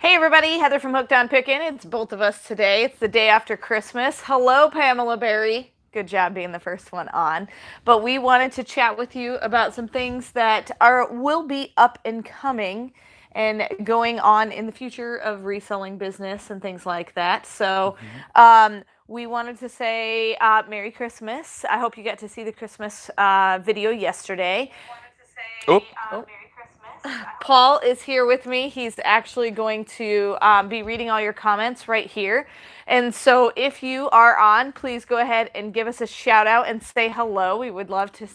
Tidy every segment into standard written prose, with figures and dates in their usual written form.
Hey everybody, Heather from Hooked on Pickin. It's both of us today. It's the day after Christmas. Hello, Pamela Berry. Good job being the first one on. But we wanted to chat with you about some things that will be up and coming and going on in the future of reselling business and things like that. So we wanted to say Merry Christmas. I hope you got to see the Christmas video yesterday. Oh, Paul is here with me. He's actually going to be reading all your comments right here. And so if you are on, please go ahead and give us a shout out and say hello. We would love to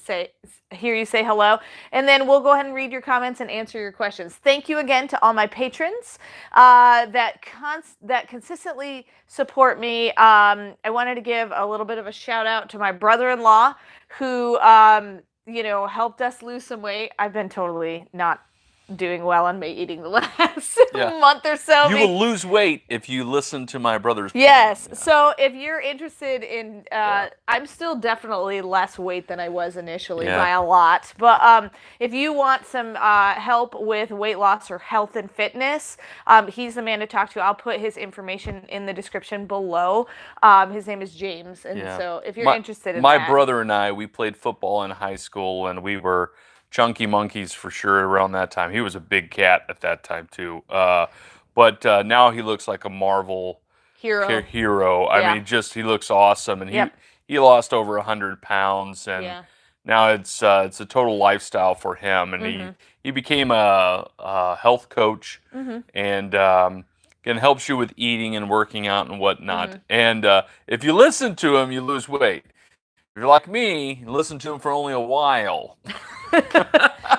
hear you say hello. And then we'll go ahead and read your comments and answer your questions. Thank you again to all my patrons that consistently support me. I wanted to give a little bit of a shout out to my brother-in-law who helped us lose some weight. I've been totally not doing well on me eating the last month or so. You will lose weight if you listen to my brother's plan. Yes. Yeah. So if you're interested in, I'm still definitely less weight than I was initially by a lot. But if you want some help with weight loss or health and fitness, he's the man to talk to. I'll put his information in the description below. His name is James. And so if you're interested in my brother and I, we played football in high school, and we were chunky monkeys for sure around that time. He was a big cat at that time too. But now he looks like a Marvel hero. I mean, he looks awesome, and he lost over 100 pounds, and now it's a total lifestyle for him. And he became a health coach, and helps you with eating and working out and whatnot. And if you listen to him, you lose weight. If you're like me, listen to him for only a while.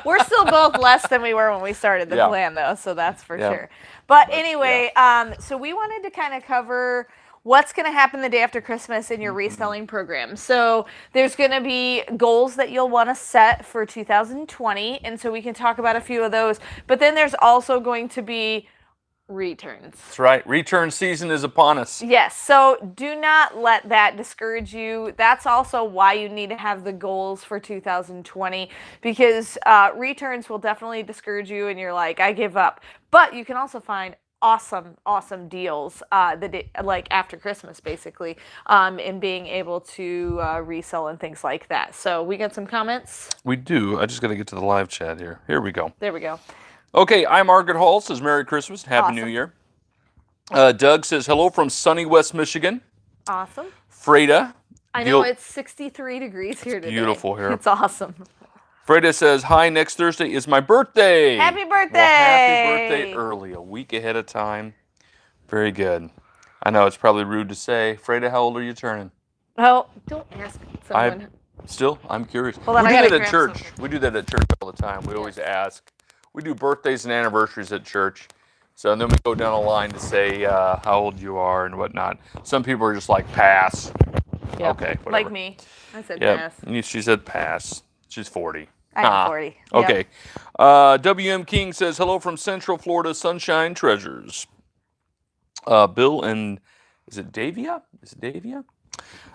We're still both less than we were when we started the plan, though, so that's for sure. But anyway, so we wanted to kind of cover what's going to happen the day after Christmas in your reselling program. So there's going to be goals that you'll want to set for 2020, and so we can talk about a few of those. But then there's also going to be returns. That's right. Return season is upon us. Yes. So do not let that discourage you. That's also why you need to have the goals for 2020, because returns will definitely discourage you and you're like, I give up. But you can also find awesome deals like after Christmas, basically, in being able to resell and things like that. So we got some comments? We do. I just got to get to the live chat here. Here we go. There we go. Okay, I'm Margaret Hall, says Merry Christmas, Happy New Year. Doug says hello from sunny West Michigan. Awesome. Freda. I know it's 63 degrees here today. Beautiful here. It's awesome. Freda says, hi, next Thursday is my birthday. Happy birthday. Well, happy birthday early, a week ahead of time. Very good. I know it's probably rude to say. Freda, how old are you turning? Oh, don't ask someone. I'm curious. Hold on, we do that at church. We do that at church all the time. We always ask. We do birthdays and anniversaries at church. So and then we go down a line to say how old you are and whatnot. Some people are just like, pass. Yep. Okay, whatever. Like me. I said pass. She said pass. She's 40. I'm 40. Okay. Yep. WM King says, hello from Central Florida Sunshine Treasures. Bill and, is it Davia?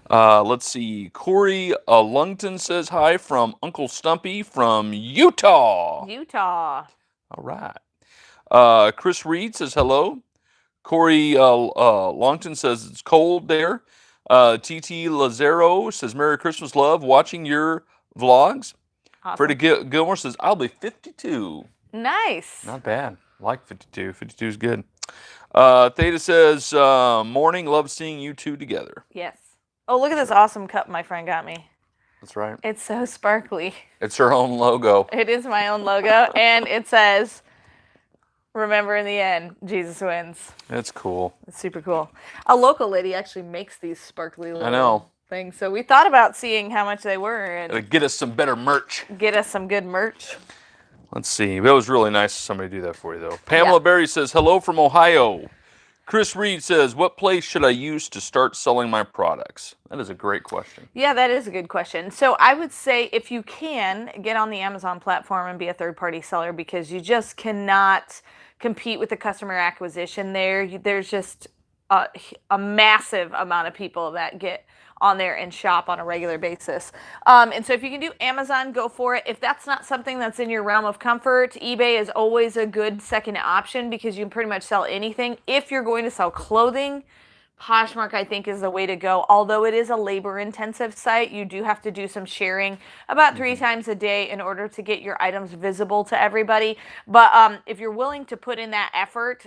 Let's see. Corey Lungton says hi from Uncle Stumpy from Utah. Utah. All right. Chris Reed says hello. Corey Longton says it's cold there. TT Lazaro says Merry Christmas, love. Watching your vlogs. Awesome. Freddie Gilmore says I'll be 52. Nice. Not bad. I like 52. 52 is good. Theta says morning. Love seeing you two together. Yes. Oh, look at this awesome cup my friend got me. That's right. It's so sparkly. It's her own logo. It is my own logo, and it says, remember in the end, Jesus wins. That's cool. It's super cool. A local lady actually makes these sparkly little things, so we thought about seeing how much they were. And get us some better merch. Get us some good merch. Let's see. That was really nice of somebody to do that for you, though. Pamela Berry says, hello from Ohio. Chris Reed says, what place should I use to start selling my products? That is a great question. Yeah, that is a good question. So I would say if you can, get on the Amazon platform and be a third-party seller, because you just cannot compete with the customer acquisition there. There's just a massive amount of people that get on there and shop on a regular basis. And so if you can do Amazon, go for it. If that's not something that's in your realm of comfort, eBay is always a good second option because you can pretty much sell anything. If you're going to sell clothing, Poshmark, I think, is the way to go. Although it is a labor-intensive site, you do have to do some sharing about 3 times a day in order to get your items visible to everybody. But if you're willing to put in that effort,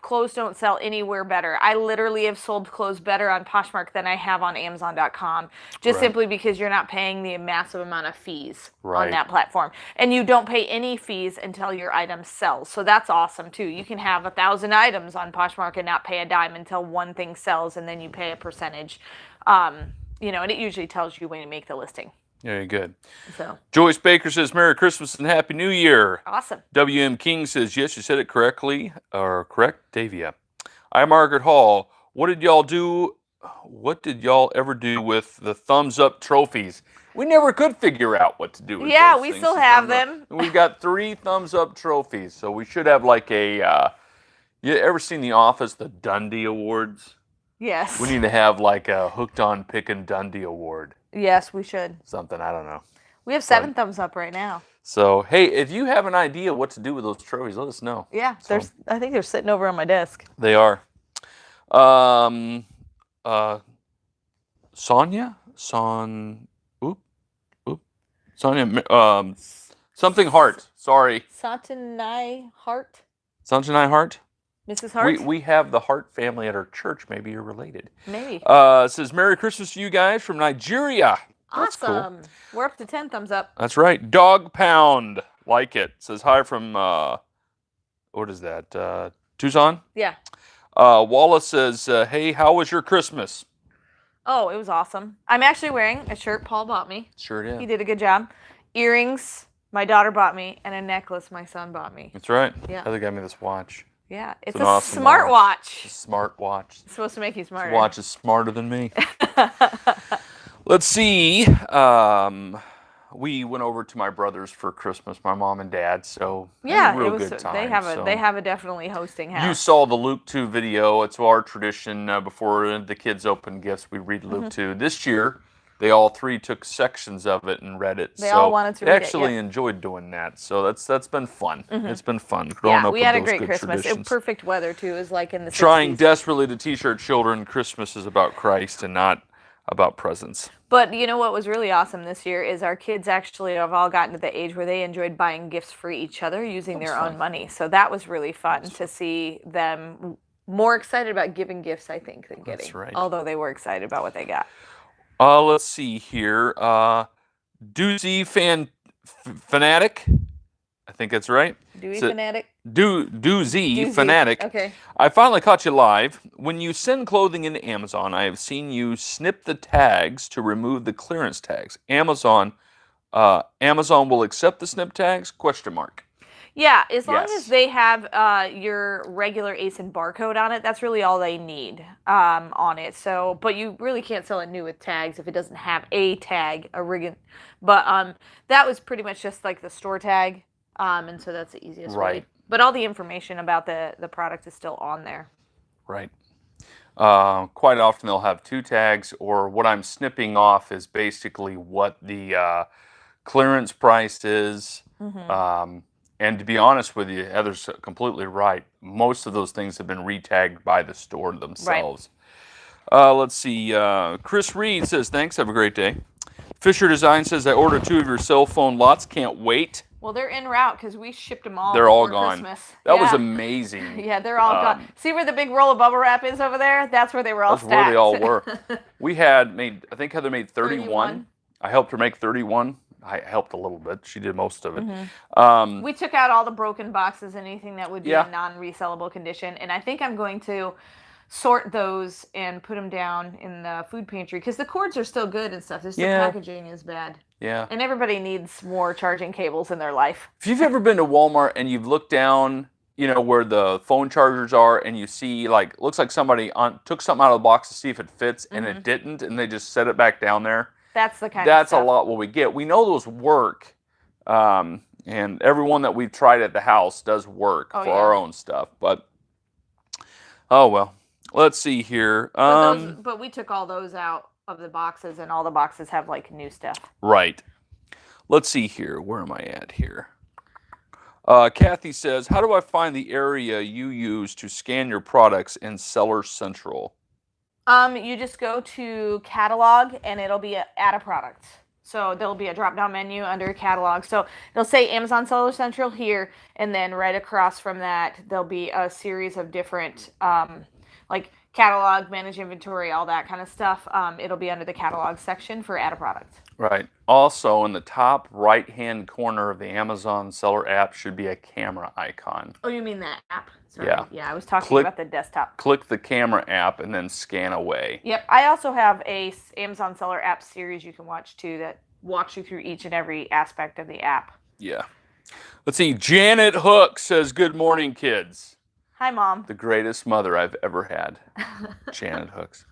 clothes don't sell anywhere better. I literally have sold clothes better on Poshmark than I have on Amazon.com, just simply because you're not paying the massive amount of fees on that platform. And you don't pay any fees until your item sells. So that's awesome, too. You can have 1,000 items on Poshmark and not pay a dime until one thing sells, and then you pay a percentage. You know, and it usually tells you when you make the listing. Very good. So Joyce Baker says, Merry Christmas and Happy New Year. Awesome. W.M. King says, yes, you said it correctly, or correct, Davia. I, Margaret Hall, what did y'all ever do with the thumbs up trophies? We never could figure out what to do with those we things. still have them. We've got 3 thumbs up trophies, so we should have like a, you ever seen The Office, the Dundee Awards? Yes. We need to have like a Hooked on Pickin Dundee Award. Yes, we should. Something, I don't know. We have 7 thumbs up right now. So, hey, if you have an idea what to do with those trophies, let us know. Yeah, I think they're sitting over on my desk. They are. Sonia? Sonia, something Hart. Sorry. Santanai Hart? Santanai Hart? Mrs. Hart? We have the Hart family at our church. Maybe you're related. Maybe. It says, Merry Christmas to you guys from Nigeria. That's awesome. Cool. We're up to 10 thumbs up. That's right. Dog Pound. Like it. Says hi from, what is that? Tucson? Yeah. Wallace says, hey, how was your Christmas? Oh, it was awesome. I'm actually wearing a shirt Paul bought me. Sure did. He did a good job. Earrings, my daughter bought me, and a necklace my son bought me. That's right. Yeah. Heather got me this watch. Yeah, it's an a awesome smart watch. It's a smart watch. It's supposed to make you smarter. This watch is smarter than me. Let's see. We went over to my brother's for Christmas, my mom and dad. So yeah, it was a real good time. They have a definitely hosting house. You saw the Luke 2 video. It's our tradition before the kids open gifts, we read Luke 2. This year, they all 3 took sections of it and read it. They all wanted to read it. They actually enjoyed doing that. So that's been fun. It's been fun. Yeah, we had a great Christmas. It was perfect weather too. It was like in the 60s. Trying desperately to teach our children Christmas is about Christ and not about presents. But you know what was really awesome this year is our kids actually have all gotten to the age where they enjoyed buying gifts for each other using their own money. So that was really fun to see them more excited about giving gifts, I think, than getting. That's right. Although they were excited about what they got. Let's see here. Doozy Fanatic. I think that's right. Fanatic? Doozy Fanatic. Okay. I finally caught you live. When you send clothing into Amazon, I have seen you snip the tags to remove the clearance tags. Amazon will accept the snip tags? ? Yeah, as long as they have your regular ASIN barcode on it, that's really all they need on it. So, but you really can't sell it new with tags if it doesn't have a tag, a rigging. But that was pretty much just like the store tag, and so that's the easiest way. But all the information about the product is still on there. Right. Quite often they'll have 2 tags, or what I'm snipping off is basically what the clearance price is. And to be honest with you, Heather's completely right. Most of those things have been retagged by the store themselves. Right. Let's see. Chris Reed says, thanks. Have a great day. Fisher Design says, I ordered 2 of your cell phone lots. Can't wait. Well, they're en route because we shipped them all. They're all gone. Christmas. That was amazing. Yeah, they're all gone. See where the big roll of bubble wrap is over there? That's where they were all stacked. That's where they all were. We had made, I think Heather made 31. I helped her make 31. I helped a little bit. She did most of it. We took out all the broken boxes, anything that would be in non-resellable condition. And I think I'm going to sort those and put them down in the food pantry because the cords are still good and stuff. Just the packaging is bad. Yeah. And everybody needs more charging cables in their life. If you've ever been to Walmart and you've looked down, you know, where the phone chargers are, and you see, like, looks like somebody took something out of the box to see if it fits, and it didn't, and they just set it back down there. That's the kind of That's stuff. a lot what we get. We know those work, and everyone that we've tried at the house does work for our own stuff. But, oh, well. Let's see here. But we took all those out of the boxes, and all the boxes have like new stuff. Right. Let's see here. Where am I at here? Kathy says, how do I find the area you use to scan your products in Seller Central? You just go to catalog and it'll be add a product. So there'll be a drop down menu under catalog. So it'll say Amazon Seller Central here, and then right across from that there'll be a series of different like catalog, manage inventory, all that kind of stuff. It'll be under the catalog section for add a product. Right. Also, in the top right-hand corner of the Amazon Seller app should be a camera icon. Oh, you mean that app? Sorry. Yeah. Yeah, I was talking about the desktop. Click the camera app and then scan away. Yep. I also have a Amazon Seller app series you can watch too that walks you through each and every aspect of the app. Yeah. Let's see. Janet Hook says, good morning, kids. Hi, Mom. The greatest mother I've ever had. Janet Hooks.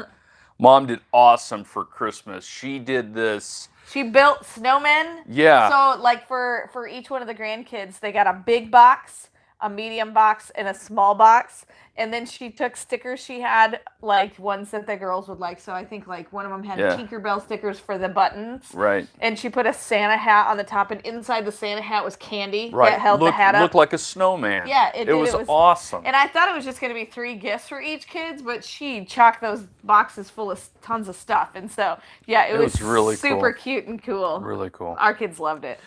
Mom did awesome for Christmas. She did this. She built snowmen. Yeah. So like for each one of the grandkids, they got a big box, a medium box, and a small box. And then she took stickers she had, like ones that the girls would like. So I think like one of them had Tinkerbell stickers for the buttons. Right. And she put a Santa hat on the top, and inside the Santa hat was candy that held the hat up. Looked like a snowman. Yeah, it was awesome. And I thought it was just going to be 3 gifts for each kids, but she chocked those boxes full of tons of stuff. And so, yeah, it was really super cute and cool. Really cool. Our kids loved it.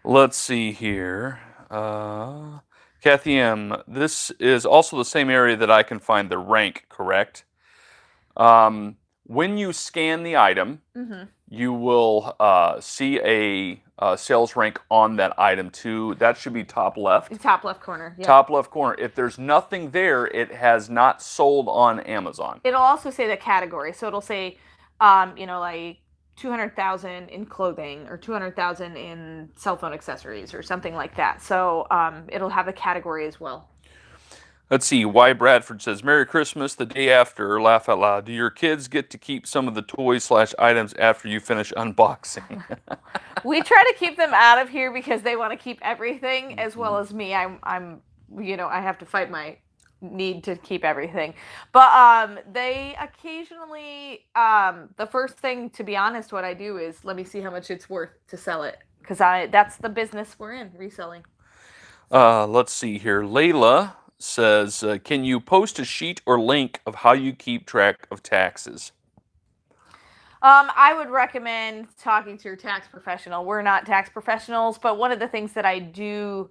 Let's see here. Kathy M., this is also the same area that I can find the rank, correct? When you scan the item, you will see a sales rank on that item too. That should be top left. Top left corner. Yep. Top left corner. If there's nothing there, it has not sold on Amazon. It'll also say the category. So it'll say, like 200,000 in clothing or 200,000 in cell phone accessories or something like that. So it'll have a category as well. Let's see. Y. Bradford says, Merry Christmas the day after. Laugh out loud. Do your kids get to keep some of the toys/items after you finish unboxing? We try to keep them out of here because they want to keep everything, as well as me. I have to fight my need to keep everything, but they occasionally the first thing, to be honest, what I do is let me see how much it's worth to sell it, because that's the business we're in, reselling. Let's see here. Layla says, can you post a sheet or link of how you keep track of taxes? I would recommend talking to your tax professional. We're not tax professionals, but one of the things that I do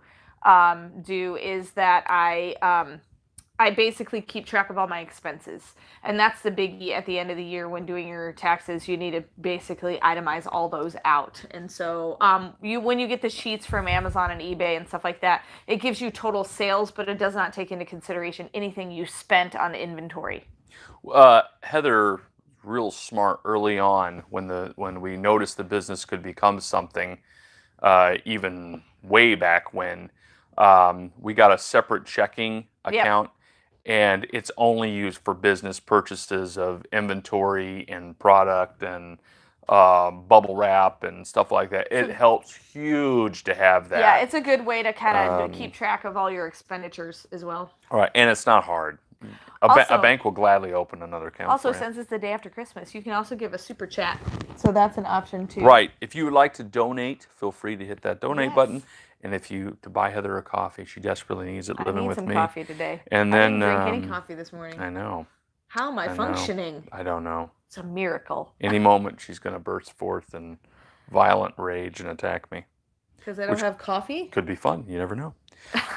is that I basically keep track of all my expenses. And that's the biggie at the end of the year when doing your taxes. You need to basically itemize all those out. And so when you get the sheets from Amazon and eBay and stuff like that, it gives you total sales, but it does not take into consideration anything you spent on inventory. Heather, real smart early on when we noticed the business could become something, even way back when, we got a separate checking account. Yep. And it's only used for business purchases of inventory and product and bubble wrap and stuff like that. It helps huge to have that. Yeah, it's a good way to kind of keep track of all your expenditures as well. All right, and it's not hard. A bank will gladly open another account. Also, since it's the day after Christmas, you can also give a super chat. So that's an option too. Right. If you would like to donate, feel free to hit that donate button. And to buy Heather a coffee, she desperately needs it living with me. I need some coffee today. And then I didn't drink any coffee this morning. I know. How am I functioning? I don't know. It's a miracle. Any moment she's going to burst forth in violent rage and attack me. Because I don't have coffee? Could be fun. You never know.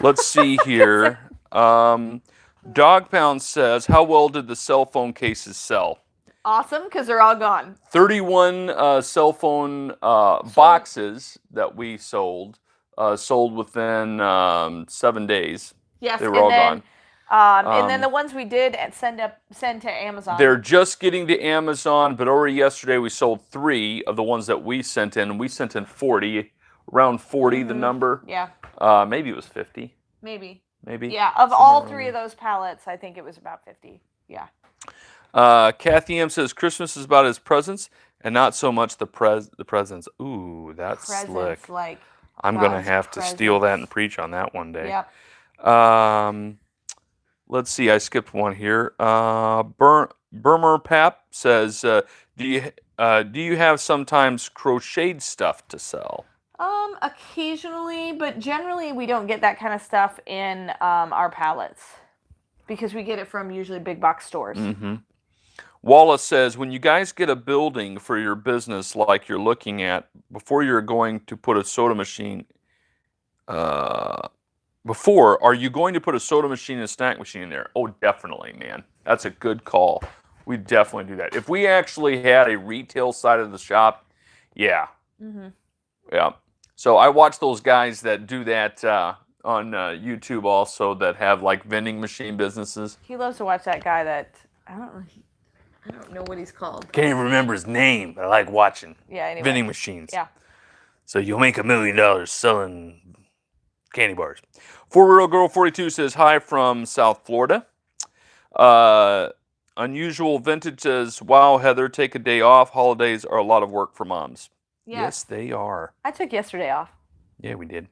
Let's see here. Dog Pound says, how well did the cell phone cases sell? Awesome, because they're all gone. 31 cell phone boxes that we sold within 7 days. Yes, they were all gone. And then the ones we did send to Amazon. They're just getting to Amazon, but already yesterday we sold 3 of the ones that we sent in. We sent in 40, around 40 the number. Yeah. Maybe it was 50. Maybe. Yeah, of all 3 of those pallets, I think it was about 50. Yeah. Kathy M says Christmas is about his presents and not so much the presents. Ooh, that's slick. Like I'm gonna have to steal that and preach on that one day. Yep. Let's see. I skipped one here. Burmer Pap says, do you have sometimes crocheted stuff to sell? Occasionally, but generally we don't get that kind of stuff in our pallets because we get it from usually big box stores. Mm-hmm. Wallace says, when you guys get a building for your business like you're looking at, before you're going to put a soda machine, are you going to put a soda machine and a snack machine in there? Oh, definitely, man. That's a good call. We definitely do that. If we actually had a retail side of the shop, yeah. Mm-hmm. Yeah. So I watch those guys that do that on YouTube also that have like vending machine businesses. He loves to watch that guy that, I don't know what he's called. Can't even remember his name, but I like watching vending machines. Yeah. So you'll make $1 million selling candy bars. 4 Real Girl 42 says, hi from South Florida. Unusual Vintage says, wow, Heather, take a day off. Holidays are a lot of work for moms. Yes, they are. I took yesterday off. Yeah, we did.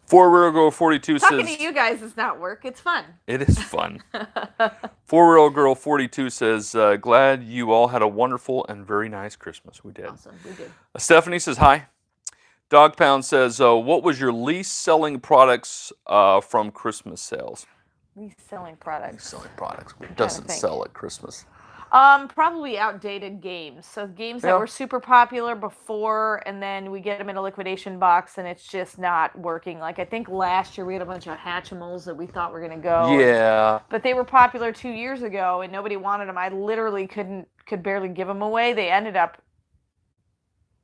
4 Real Girl 42 Talking says... to you guys is not work. It's fun. It is fun. 4 Real Girl 42 says, glad you all had a wonderful and very nice Christmas. We did. Awesome. We did. Stephanie says, hi. Dog Pound says, what was your least selling products from Christmas sales? Least selling products. Least selling products. What doesn't sell at Christmas? Probably outdated games. So games that were super popular before, and then we get them in a liquidation box, and it's just not working. Like I think last year we had a bunch of Hatchimals that we thought were gonna go. Yeah. But they were popular 2 years ago, and nobody wanted them. I literally could barely give them away. They ended up.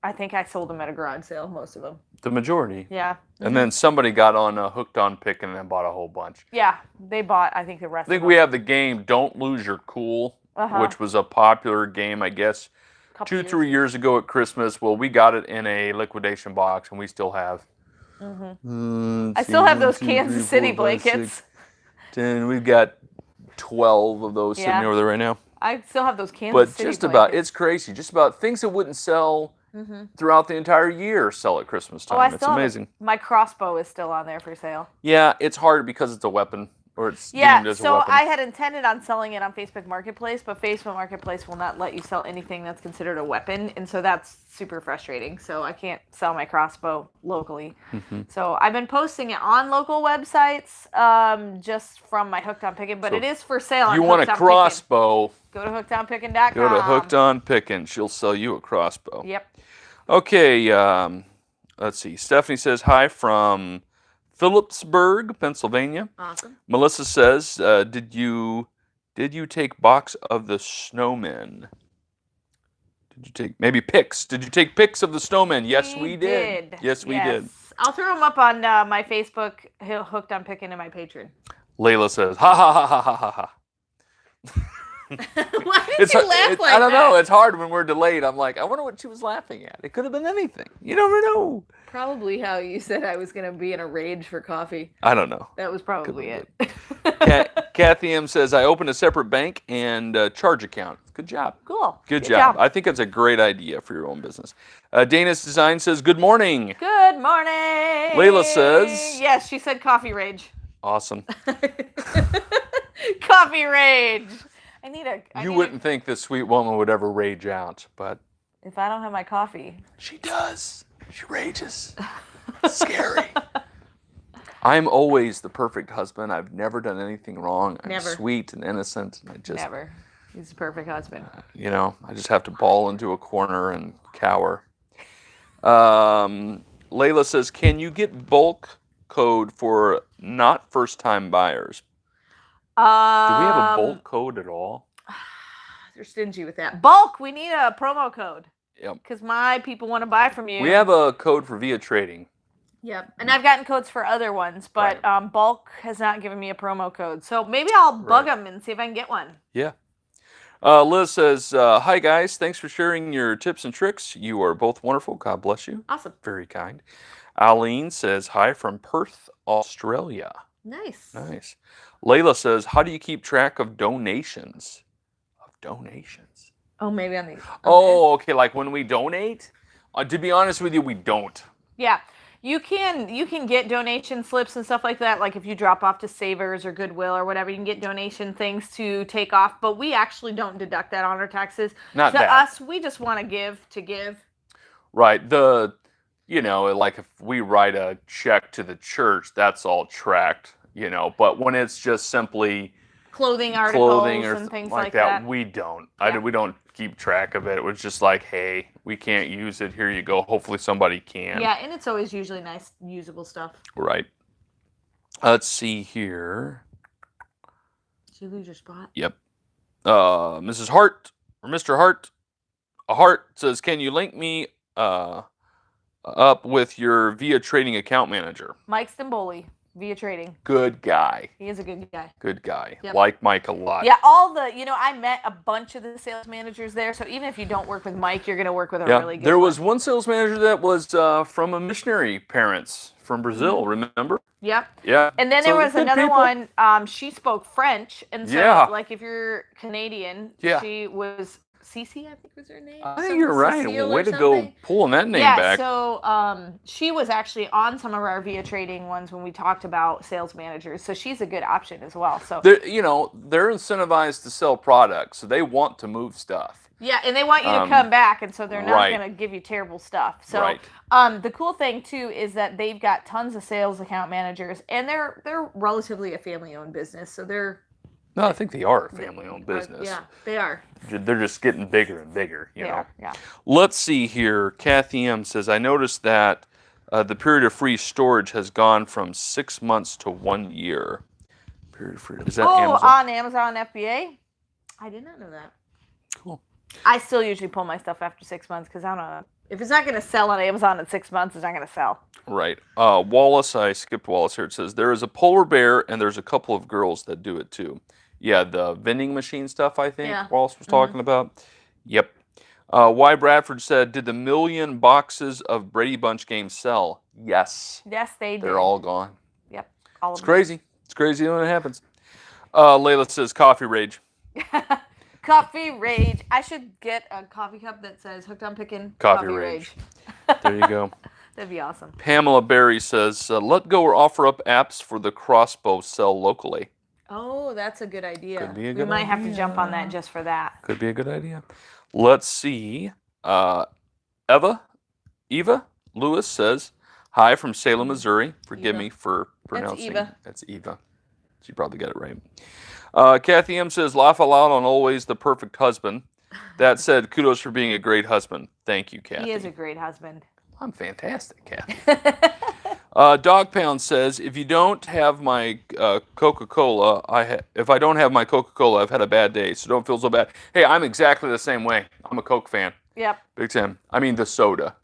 I think I sold them at a garage sale, most of them. The majority. Yeah. And then somebody got on hooked on Pickin and bought a whole bunch. Yeah, they bought. I think the rest. I think we have the game Don't Lose Your Cool. Which was a popular game, I guess, 2-3 years ago at Christmas. Well, we got it in a liquidation box, and we still have. I still have those Kansas City blankets. 10. We've got 12 of those sitting over there right now. I still have those Kansas City blankets. But just about, it's crazy. Just about things that wouldn't sell throughout the entire year sell at Christmas time. It's amazing. My crossbow is still on there for sale. Yeah, it's hard because it's a weapon. Or it's deemed as a weapon. I had intended on selling it on Facebook Marketplace, but Facebook Marketplace will not let you sell anything that's considered a weapon, and so that's super frustrating. So I can't sell my crossbow locally. So I've been posting it on local websites just from my Hooked on Pickin, but it is for sale on You want a crossbow, go to hookedonpickin.com. Go to Hooked on Pickin. She'll sell you a crossbow. Yep. Okay, let's see. Stephanie says, hi from Phillipsburg, Pennsylvania. Awesome. Melissa says, did you take box of the snowmen? Did you take maybe pics? Did you take pics of the snowmen? Yes, we did. Yes, we did. I'll throw them up on my Facebook, Hooked on Pickin, and my Patreon. Layla says, ha ha ha ha ha ha ha. Why did you laugh like that? I don't know. It's hard when we're delayed. I'm like, I wonder what she was laughing at. It could have been anything. You never know. Probably how you said I was going to be in a rage for coffee. I don't know. That was probably it. Kathy M says, I opened a separate bank and charge account. Good job. Cool. Good job. I think it's a great idea for your own business. Dana's Design says, good morning. Good morning. Layla says. Yes, she said coffee rage. Awesome. Coffee rage. You wouldn't think this sweet woman would ever rage out, but. If I don't have my coffee. She does. She rages. It's scary. I'm always the perfect husband. I've never done anything wrong. I'm sweet and innocent. And Never. He's the perfect husband. I just have to bawl into a corner and cower. Layla says, can you get Bulq code for not first-time buyers? Do we have a Bulq code at all? They're stingy with that. Bulq, we need a promo code. Yep. Because my people want to buy from you. We have a code for via trading. Yep. And I've gotten codes for other ones, but Bulq has not given me a promo code. So maybe I'll bug them and see if I can get one. Yeah. Liz says, hi guys, thanks for sharing your tips and tricks. You are both wonderful. God bless you. Awesome. Very kind. Aline says, hi from Perth, Australia. Nice. Nice. Layla says, how do you keep track of donations? Oh, maybe on the. Oh, okay. Like when we donate? To be honest with you, we don't. Yeah. You can get donation slips and stuff like that. Like if you drop off to Savers or Goodwill or whatever, you can get donation things to take off. But we actually don't deduct that on our taxes. Not to that. us, we just want to give. Right. Like if we write a check to the church, that's all tracked. But when it's just simply Clothing articles or and things like that. we don't. Yeah. We don't keep track of it. It was just like, hey, we can't use it. Here you go. Hopefully somebody can. Yeah, and it's always usually nice, usable stuff. Right. Let's see here. Did you lose your spot? Yep. Mrs. Hart or Mr. Hart. A Hart says, can you link me up with your Via Trading account manager? Mike Stimboli. Via Trading. Good guy. He is a good guy. Good guy. Yep. Like Mike a lot. Yeah, I met a bunch of the sales managers there, so even if you don't work with Mike, you're going to work with a really good There one. was one sales manager that was from a missionary parents from Brazil, remember? Yep. Yeah. And then there was another one, she spoke French, and so, like, if you're Canadian, she was... Cece, I think was her name. I think you're right. Way to go pulling that name back. Yeah, so she was actually on some of our Via Trading ones when we talked about sales managers. So she's a good option as well. So they're incentivized to sell products, so they want to move stuff. Yeah, and they want you to come back, and so they're not going to give you terrible stuff. So the cool thing too is that they've got tons of sales account managers, and they're relatively a family-owned business. So they're No, I think they are a family-owned business. Yeah, they are. They're just getting bigger and bigger, you know. Yeah. Let's see here. Kathy M. says, I noticed that the period of free storage has gone from 6 months to 1 year. Period of free. Is that Amazon? On Amazon FBA? I did not know that. Cool. I still usually pull my stuff after 6 months because I don't know. If it's not going to sell on Amazon in 6 months, it's not going to sell. Right. Wallace, I skipped Wallace here. It says, there is a polar bear and there's a couple of girls that do it too. Yeah, the vending machine stuff, I think Wallace was talking about. Yep. Y. Bradford said, did the 1 million boxes of Brady Bunch games sell? Yes. Yes, they did. They're all gone. Yep. All of them. Crazy. It's crazy when it happens. Layla says, coffee rage. Coffee rage. I should get a coffee cup that says hooked on Pickin. Coffee rage. There you go. That'd be awesome. Pamela Berry says, let go or offer up apps for the crossbow sell locally. Oh, that's a good idea. Could be a good we might have to jump on that just for that. Could be a good idea. Let's see. Eva Lewis says, hi from Salem, Missouri. Forgive me for pronouncing. That's Eva. She probably got it right. Kathy M. says, laugh aloud on always the perfect husband. That said, kudos for being a great husband. Thank you, Kathy. He is a great husband. I'm fantastic, Kathy. Dog Pound says, if you don't have my Coca-Cola, if I don't have my Coca-Cola, I've had a bad day, so don't feel so bad. Hey, I'm exactly the same way. I'm a Coke fan. Yep. Big time. I mean the soda.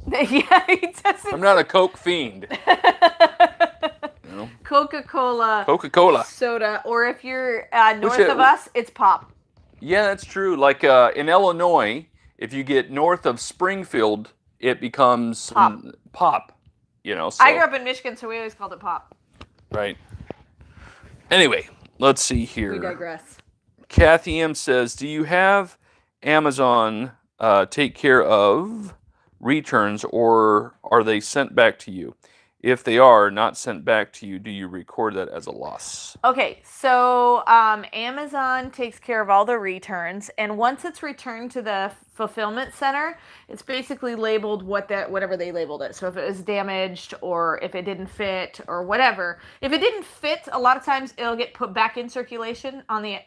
Yeah, he doesn't. I'm not a Coke fiend. Coca-Cola. Soda. Or if you're north of us, it's pop. Yeah, that's true. Like in Illinois, if you get north of Springfield, it becomes pop. You know, so. I grew up in Michigan, so we always called it pop. Right. Anyway, let's see here. We digress. Kathy M. says, do you have Amazon take care of returns, or are they sent back to you? If they are not sent back to you, do you record that as a loss? Okay, so Amazon takes care of all the returns, and once it's returned to the fulfillment center, it's basically labeled whatever they labeled it. So if it was damaged, or if it didn't fit, or whatever. If it didn't fit, a lot of times it'll get put back in circulation on the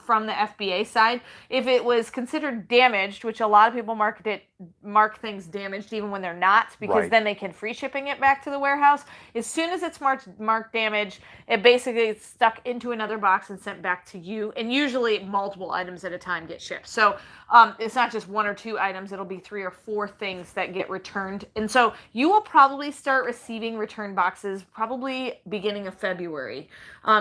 from the FBA side. If it was considered damaged, which a lot of people mark things damaged even when they're not, because then they can free shipping it back to the warehouse. As soon as it's marked damaged, it basically is stuck into another box and sent back to you. And usually multiple items at a time get shipped. So it's not just 1 or 2 items. It'll be 3 or 4 things that get returned. And so you will probably start receiving return boxes probably beginning of February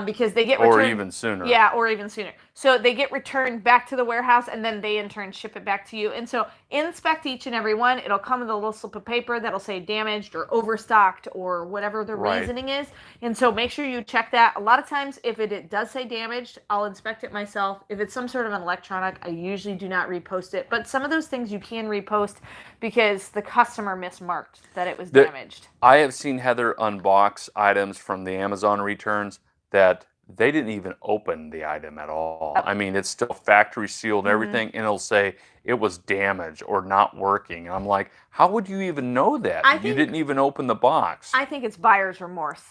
because they get returned. Or even sooner. Yeah, or even sooner. So they get returned back to the warehouse, and then they in turn ship it back to you. And so inspect each and every one. It'll come with a little slip of paper that'll say damaged or overstocked or whatever the reasoning is. And so make sure you check that. A lot of times if it does say damaged, I'll inspect it myself. If it's some sort of an electronic, I usually do not repost it. But some of of those things you can repost because the customer mismarked that it was damaged. I have seen Heather unbox items from the Amazon returns that they didn't even open the item at all. I mean, it's still factory sealed and everything, and it'll say it was damaged or not working. And I'm like, how would you even know that? You didn't even open the box. I think it's buyer's remorse.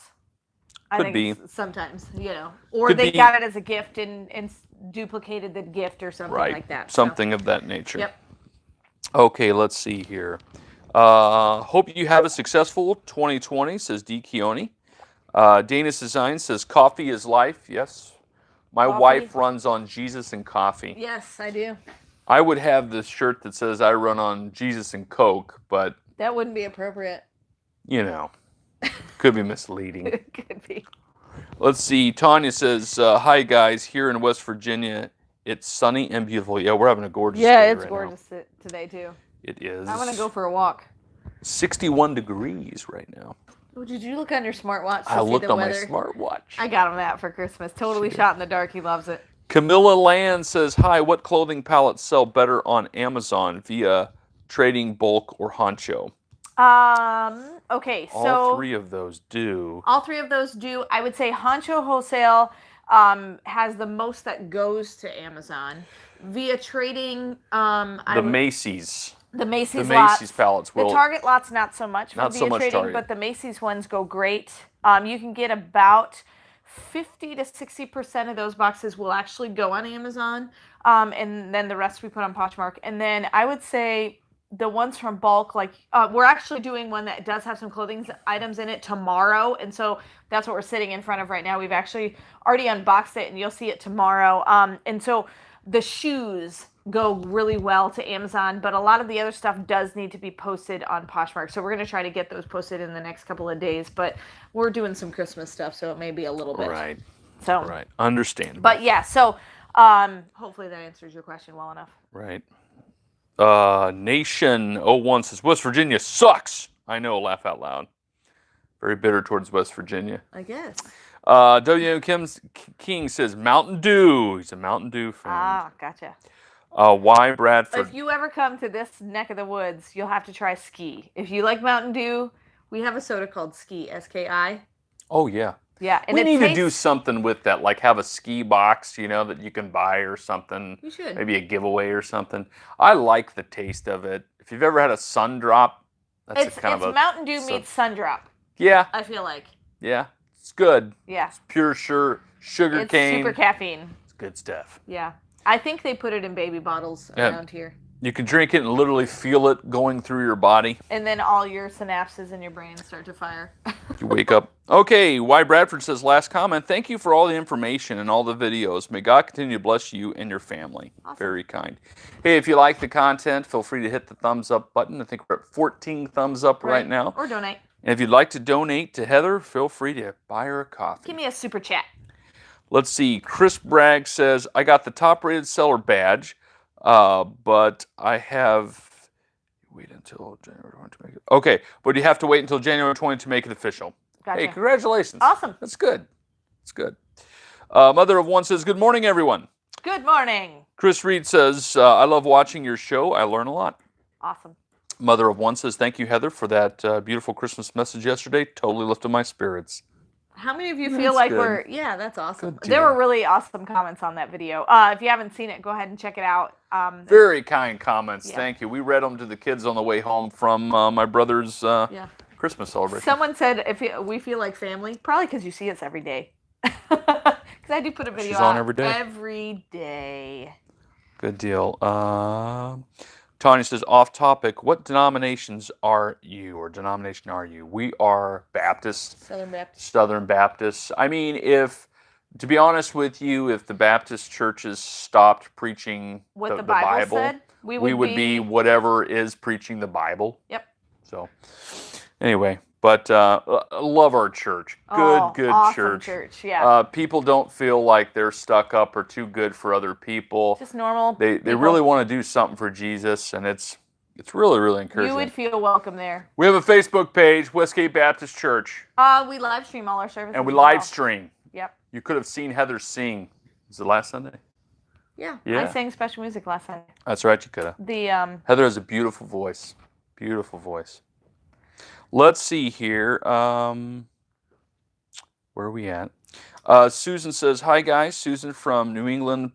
Could be. Sometimes, or they got it as a gift and duplicated the gift or something like that. Something of that nature. Yep. Okay, let's see here. Hope you have a successful 2020, says D. Keone. Dana's Design says, coffee is life. Yes. My wife runs on Jesus and coffee. Yes, I do. I would have this shirt that says I run on Jesus and Coke, but... that wouldn't be appropriate. Could be misleading. It could be. Let's see. Tanya says, hi, guys. Here in West Virginia, it's sunny and beautiful. Yeah, we're having a gorgeous day Yeah, it's right gorgeous today, too. It is. I want to go for a walk. 61 degrees right now. Oh, did you look on your smartwatch to I see looked the on weather? my smartwatch. I got him that for Christmas. Totally shot in the dark. He loves it. Camilla Land says, hi, what clothing palettes sell better on Amazon via trading Bulq or Honcho? Okay, so... all three of those do. All three of those do. I would say Honcho Wholesale has the most that goes to Amazon. Via trading... the Macy's. The Macy's the lots. Macy's pallets will. The Target lots, not so much for not via so much trading, Target. but the Macy's ones go great. You can get about 50 to 60% of those boxes will actually go on Amazon, and then the rest we put on Poshmark. And then I would say the ones from Bulq, like we're actually doing one that does have some clothing items in it tomorrow, and so that's what we're sitting in front of right now. We've actually already unboxed it, and you'll see it tomorrow. And so the shoes go really well to Amazon, but a lot of the other stuff does need to be posted on Poshmark. So we're going to try to get those posted in the next couple of days, but we're doing some Christmas stuff, so it may be a little bit. Right. So. Right. Understandable. But yeah, so hopefully that answers your question well enough. Right. Nation01 says, West Virginia sucks. I know, laugh out loud. Very bitter towards West Virginia. I guess. W.M. King says, Mountain Dew. He's a Mountain Dew fan. Ah, gotcha. Why Bradford? If you ever come to this neck of the woods, you'll have to try Ski. If you like Mountain Dew, we have a soda called Ski, S-K-I. Oh, yeah. Yeah. And we need to do something with that, like have a ski box, that you can buy or something. You should. Maybe a giveaway or something. I like the taste of it. If you've ever had a Sun Drop, that's it's Mountain Dew meets Sun Drop. Yeah. I feel like. Yeah. It's good. Yeah. It's pure sugar cane. It's super caffeine. It's good stuff. Yeah. I think they put it in baby bottles around here. You can drink it and literally feel it going through your body. And then all your synapses in your brain start to fire. You wake up. Okay, Y. Bradford says, last comment, thank you for all the information and all the videos. May God continue to bless you and your family. Awesome. Very kind. Hey, if you like the content, feel free to hit the thumbs up button. I think we're at 14 thumbs up right now. Or donate. And if you'd like to donate to Heather, feel free to buy her a coffee. Give me a super chat. Let's see. Chris Bragg says, I got the top-rated seller badge, but I have... Wait until January 20 to make it. Okay, but you have to wait until January 20 to make it official. Gotcha. Hey, congratulations. Awesome. That's good. That's good. Mother of One says, good morning, everyone. Good morning. Chris Reed says, I love watching your show. I learn a lot. Awesome. Mother of One says, thank you, Heather, for that beautiful Christmas message yesterday. Totally lifted my spirits. How many of you feel like good. Yeah, that's awesome. Good There were deal. really awesome comments on that video. If you haven't seen it, go ahead and check it out. Very kind comments. Yeah. Thank you. We read them to the kids on the way home from my brother's Christmas celebration. Someone said we feel like family, probably because you see us every day. Because I do put a video She's on out every day. Every day. Good deal. Tanya says, off topic, what denominations are you, or denomination are you? We are Baptist. Southern Baptist. Southern Baptist. I mean, to be honest with you, if the Baptist churches stopped preaching What the Bible said, we would be whatever is preaching the Bible. Yep. So, anyway, but love our church. Good awesome church. Yeah. People don't feel like they're stuck up or too good for other people. Just normal. They really want to do something for Jesus, and it's really, really encouraging. You would feel welcome there. We have a Facebook page, Westgate Baptist Church. We live stream all our services. And we as well. live stream. Yep. You could have seen Heather sing. Was it last Sunday? Yeah, Yeah. I sang special music last night. That's right, you could have. The Heather has a beautiful voice. Beautiful voice. Let's see here. Where are we at? Susan says, "Hi guys, Susan from New England,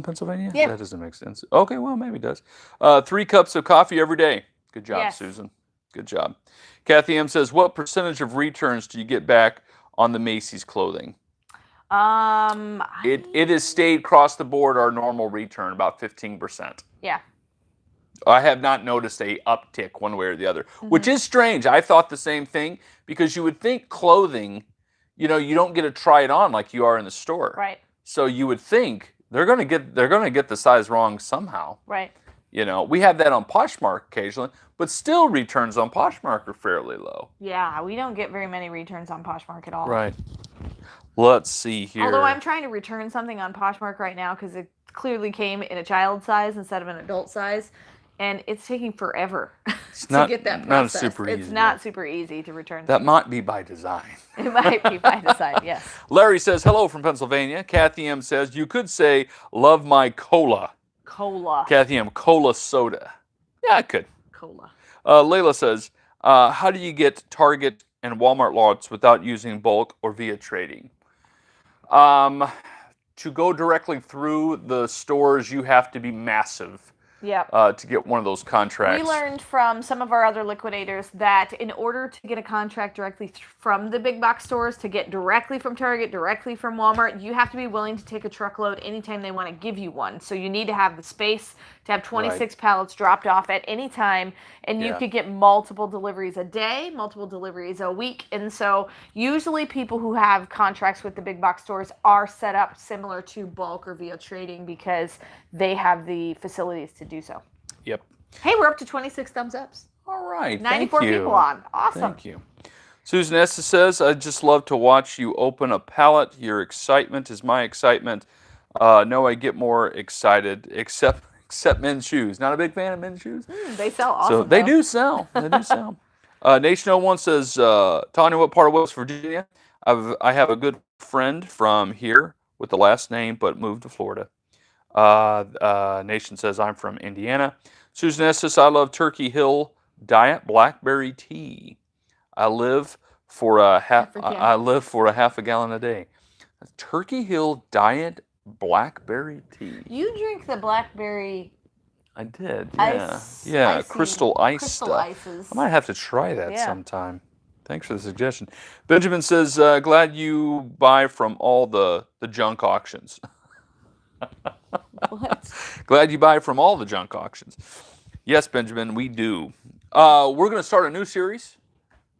Pennsylvania? Yeah. That doesn't make sense. Okay, well, maybe it does. 3 cups of coffee every day. Good job, Yes. Susan. Good job." Kathy M says, "What percentage of returns do you get back on the Macy's clothing?" It has stayed across the board our normal return, about 15%. Yeah. I have not noticed a uptick one way or the other, which is strange. I thought the same thing, because you would think clothing, you don't get to try it on like you are in the store. Right. So you would think they're going to get the size wrong somehow. Right. We have that on Poshmark occasionally, but still returns on Poshmark are fairly low. Yeah, we don't get very many returns on Poshmark at all. Right. Let's see here. Although I'm trying to return something on Poshmark right now because it clearly came in a child size instead of an adult size, and it's taking forever to get that process. Not super easy. It's not super easy to return. That might be by design. It might be by design, yes. Larry says, "Hello from Pennsylvania." Kathy M says, "You could say, love my cola." Cola. Kathy M, cola soda. Yeah, I could. Cola. Layla says, "How do you get Target and Walmart lots without using Bulq or via trading?" To go directly through the stores, you have to be massive. Yeah. To get one of those contracts. We learned from some of our other liquidators that in order to get a contract directly from the big box stores, to get directly from Target, directly from Walmart, you have to be willing to take a truckload anytime they want to give you one. So you need to have the space to have 26 pallets dropped off at any time, and you could get multiple deliveries a day, multiple deliveries a week. And so usually people who have contracts with the big box stores are set up similar to Bulq or via trading because they have the facilities to do so. Yep. Hey, we're up to 26 thumbs ups. All right. 94 people on. Awesome. Thank you. Susan Essa says, "I just love to watch you open a pallet. Your excitement is my excitement. No, I get more excited, except men's shoes. Not a big fan of men's shoes." They sell awesome. So they do sell. They do sell. Nation 01 says, "Tanya, what part of West Virginia?" I have a good friend from here with the last name, but moved to Florida. Nation says, "I'm from Indiana." Susan S says, "I love Turkey Hill Diet Blackberry Tea. I live for a half a gallon a day." Turkey Hill Diet Blackberry Tea. You drink the blackberry. I did. Yeah. Crystal ice stuff. Ices. I might have to try that sometime. Thanks for the suggestion. Benjamin says, "Glad you buy from all the junk auctions." What? Glad you buy from all the junk auctions. Yes, Benjamin, we do. We're going to start a new series.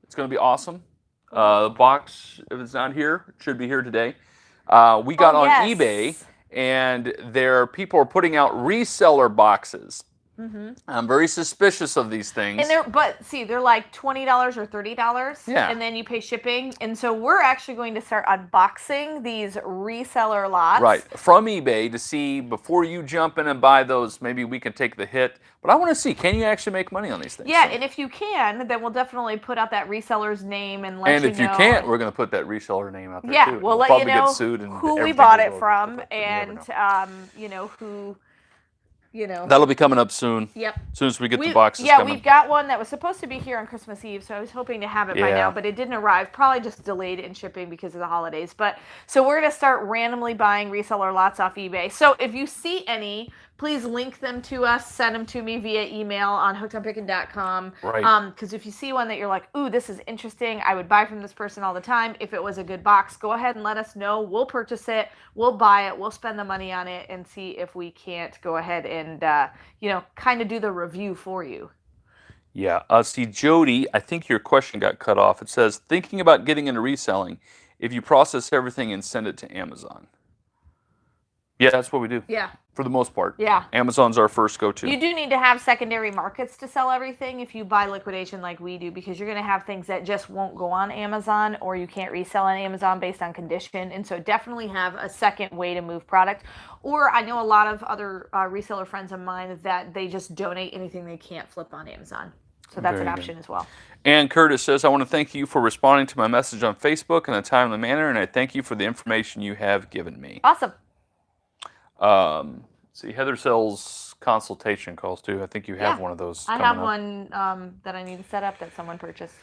It's going to be awesome. The box, if it's not here, it should be here today. We got on eBay, and people are putting out reseller boxes. I'm very suspicious of these things. And they're like $20 or $30. Yeah. And then you pay shipping. And so we're actually going to start unboxing these reseller lots. Right. From eBay to see, before you jump in and buy those, maybe we can take the hit. But I want to see, can you actually make money on these things? Yeah, and if you can, then we'll definitely put out that reseller's name and let you know. And if you can't, we're going to put that reseller name out there too. Yeah, we'll let you know who we bought it from and who... That'll be coming up soon. Yep. As soon as we get the boxes coming. We've got one that was supposed to be here on Christmas Eve, so I was hoping to have it by now, but it didn't arrive. Probably just delayed in shipping because of the holidays. So we're going to start randomly buying reseller lots off eBay. So if you see any, please link them to us. Send them to me via email on hookedonpickin.com. Right. Because if you see one that you're like, ooh, this is interesting, I would buy from this person all the time. If it was a good box, go ahead and let us know. We'll purchase it. We'll buy it. We'll spend the money on it and see if we can't go ahead and, kind of do the review for you. Yeah. See, Jody, I think your question got cut off. It says, thinking about getting into reselling, if you process everything and send it to Amazon. Yeah, that's what we do. Yeah. For the most part. Yeah. Amazon's our first go-to. You do need to have secondary markets to sell everything if you buy liquidation like we do, because you're going to have things that just won't go on Amazon, or you can't resell on Amazon based on condition. And so definitely have a second way to move product. Or I know a lot of other reseller friends of mine that they just donate anything they can't flip on Amazon. So that's Very an good. option as well. And Curtis says, I want to thank you for responding to my message on Facebook in a timely manner, and I thank you for the information you have given me. Awesome. See, Heather sells consultation calls too. I think you have one of those. I have one that I need to set up that someone purchased.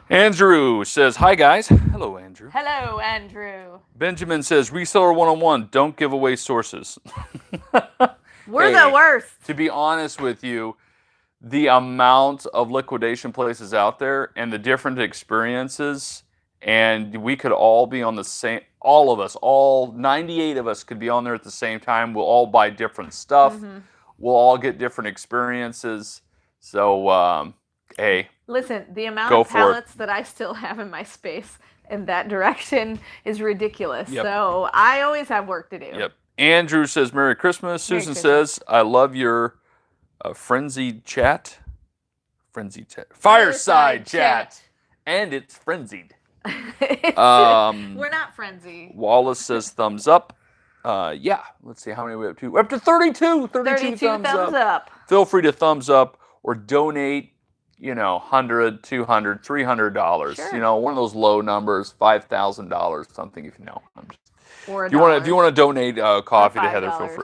Andrew says, hi guys. Hello, Andrew. Hello, Andrew. Benjamin says, Reseller 101, don't give away sources. We're the worst. To be honest with you, the amount of liquidation places out there and the different experiences, and we could all be on the same, all of us, all 98 of us could be on there at the same time. We'll all buy different stuff. We'll all get different experiences. So, hey. Listen, the amount of pallets that I still have in my space in that direction is ridiculous. Yep. So I always have work to do. Yep. Andrew says, Merry Christmas. Susan says, I love your frenzied chat. Fireside chat. And it's frenzied. We're not frenzied. Wallace says, thumbs up. Yeah. Let's see how many we have to. We're up to 32. 32 thumbs up. Feel free to thumbs up or donate, $100, $200, $300. Sure. One of those low numbers, $5,000, something, if you know. Or if you want to donate coffee to Heather, feel free.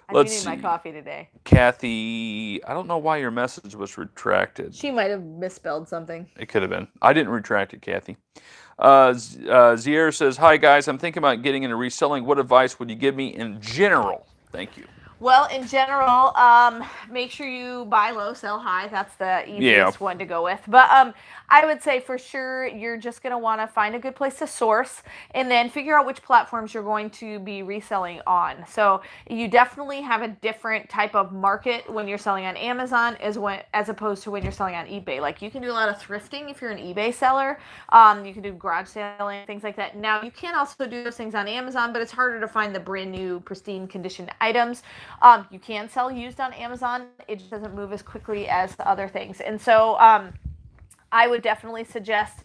I do need my coffee today. Kathy, I don't know why your message was retracted. She might have misspelled something. It could have been. I didn't retract it, Kathy. Zier says, hi guys, I'm thinking about getting into reselling. What advice would you give me in general? Thank you. Well, in general, make sure you buy low, sell high. That's the easiest one to go with. But I would say for sure you're just going to want to find a good place to source and then figure out which platforms you're going to be reselling on. So you definitely have a different type of market when you're selling on Amazon as opposed to when you're selling on eBay. Like you can do a lot of thrifting if you're an eBay seller. You can do garage selling, things like that. Now you can also do those things on Amazon, but it's harder to find the brand new pristine condition items. You can sell used on Amazon. It just doesn't move as quickly as the other things. And so I would definitely suggest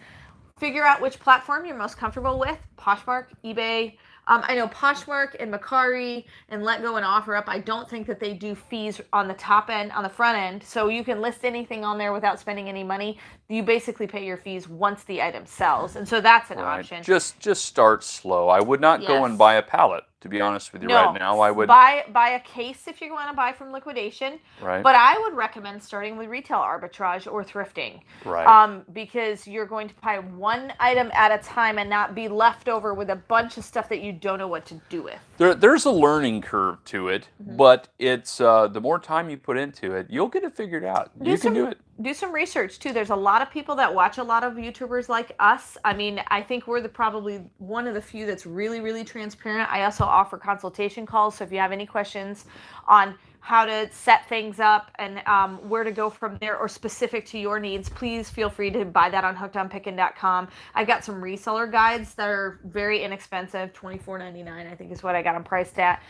figure out which platform you're most comfortable with. Poshmark, eBay. I know Poshmark and Mercari and Let Go and OfferUp, I don't think that they do fees on the top end, on the front end. So you can list anything on there without spending any money. You basically pay your fees once the item sells. And so that's an option. Just start slow. I would not go and buy a pallet, to be honest with you right now. I would buy a case if you want to buy from liquidation. Right. But I would recommend starting with retail arbitrage or thrifting. Right. Because you're going to buy one item at a time and not be left over with a bunch of stuff that you don't know what to do with. There's a learning curve to it, but it's the more time you put into it, you'll get it figured out. You can do it. Do some research too. There's a lot of people that watch a lot of YouTubers like us. I mean, I think we're probably one of the few that's really, really transparent. I also offer consultation calls. So if you have any questions on how to set things up and where to go from there or specific to your needs, please feel free to buy that on hookedonpickin.com. I've got some reseller guides that are very inexpensive, $24.99 I think is what I got them priced at.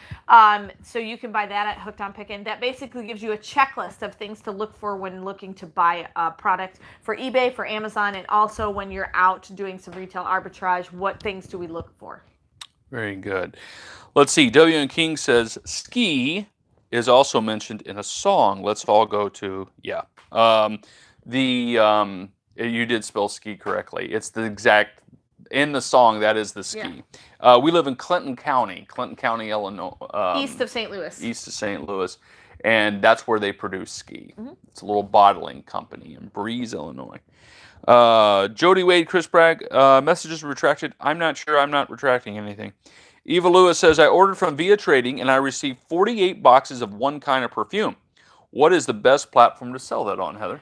So you can buy that at Hooked on Pickin. That basically gives you a checklist of things to look for when looking to buy a product for eBay, for Amazon, and also when you're out doing some retail arbitrage, what things do we look for? Very good. Let's see. W. King says, ski is also mentioned in a song. Let's all go to, you did spell ski correctly. It's the exact, in the song, that is the ski. Yeah. We live in Clinton County, Illinois. East of St. Louis. East of St. Louis. And that's where they produce ski. It's a little bottling company in Breeze, Illinois. Jody Wade, Chris Bragg, messages retracted. I'm not sure. I'm not retracting anything. Eva Lewis says, I ordered from Via Trading and I received 48 boxes of one kind of perfume. What is the best platform to sell that on, Heather?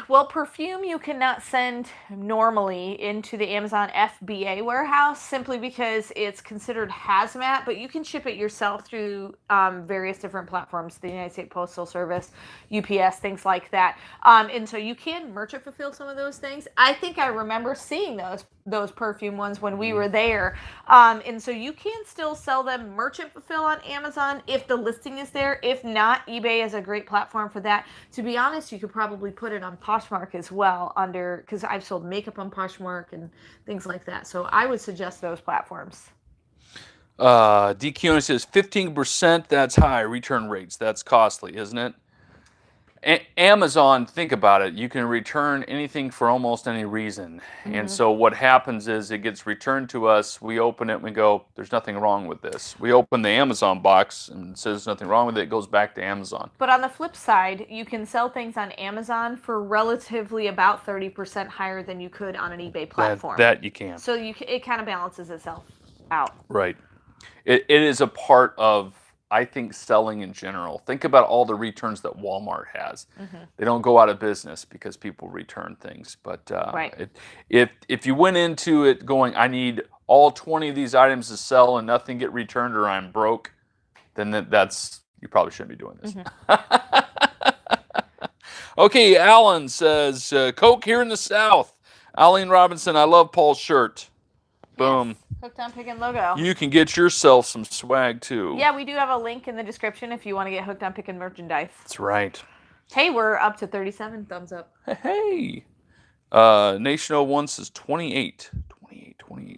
Well, perfume you cannot send normally into the Amazon FBA warehouse simply because it's considered hazmat, but you can ship it yourself through various different platforms, the United States Postal Service, UPS, things like that. And so you can merchant fulfill some of those things. I think I remember seeing those perfume ones when we were there. And so you can still sell them merchant fulfill on Amazon if the listing is there. If not, eBay is a great platform for that. To be honest, you could probably put it on Poshmark as well because I've sold makeup on Poshmark and things like that. So I would suggest those platforms. DQ says 15%, that's high. Return rates, that's costly, isn't it? Amazon, think about it. You can return anything for almost any reason. And so what happens is it gets returned to us. We open it and we go, there's nothing wrong with this. We open the Amazon box and it says nothing wrong with it. It goes back to Amazon. But on the flip side, you can sell things on Amazon for relatively about 30% higher than you could on an eBay platform. That you can. So it kind of balances itself out. Right. It is a part of, I think, selling in general. Think about all the returns that Walmart has. They don't go out of business because people return things. But if you went into it going, I need all 20 of these items to sell and nothing get returned or I'm broke, then that's you probably shouldn't be doing this. Okay, Alan says, Coke here in the South. Eileen Robinson, I love Paul's shirt. Boom. Yes. Hooked on Pickin logo. You can get yourself some swag too. Yeah, we do have a link in the description if you want to get Hooked on Pickin merchandise. That's right. Hey, we're up to 37 thumbs up. Hey. Nation 01 says 28.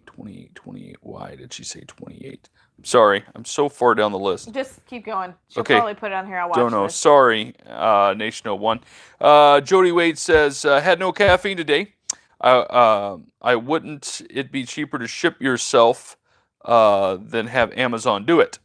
28. Why did she say 28? Sorry, I'm so far down the list. Just keep going. She'll Okay. probably put it on here. I'll watch Don't know. this. Sorry, Nation 01. Jody Wade says, had no caffeine today. I wouldn't it be cheaper to ship yourself than have Amazon do it?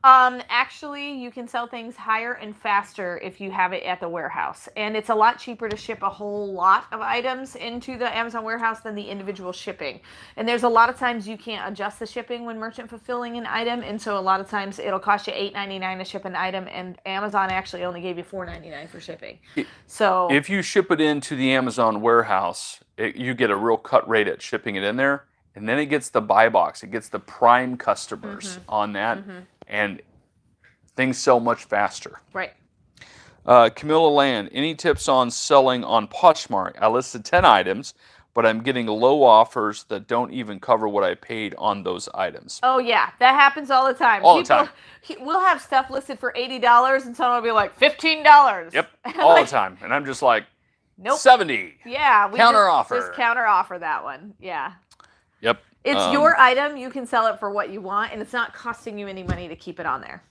Actually, you can sell things higher and faster if you have it at the warehouse. And it's a lot cheaper to ship a whole lot of items into the Amazon warehouse than the individual shipping. And there's a lot of times you can't adjust the shipping when merchant fulfilling an item. And so a lot of times it'll cost you $8.99 to ship an item, and Amazon actually only gave you $4.99 for shipping. So if you ship it into the Amazon warehouse, you get a real cut rate at shipping it in there. And then it gets the buy box. It gets the prime customers on that. And things sell much faster. Right. Camilla Land, any tips on selling on Poshmark? I listed 10 items, but I'm getting low offers that don't even cover what I paid on those items. Oh, yeah. That happens all the time. All the time. We'll have stuff listed for $80 and someone will be like, $15. Yep, all the time. And I'm just like, nope. 70. Yeah. We counter offer. Just counter offer that one. Yeah. Yep. It's your item. You can sell it for what you want, and it's not costing you any money to keep it on there.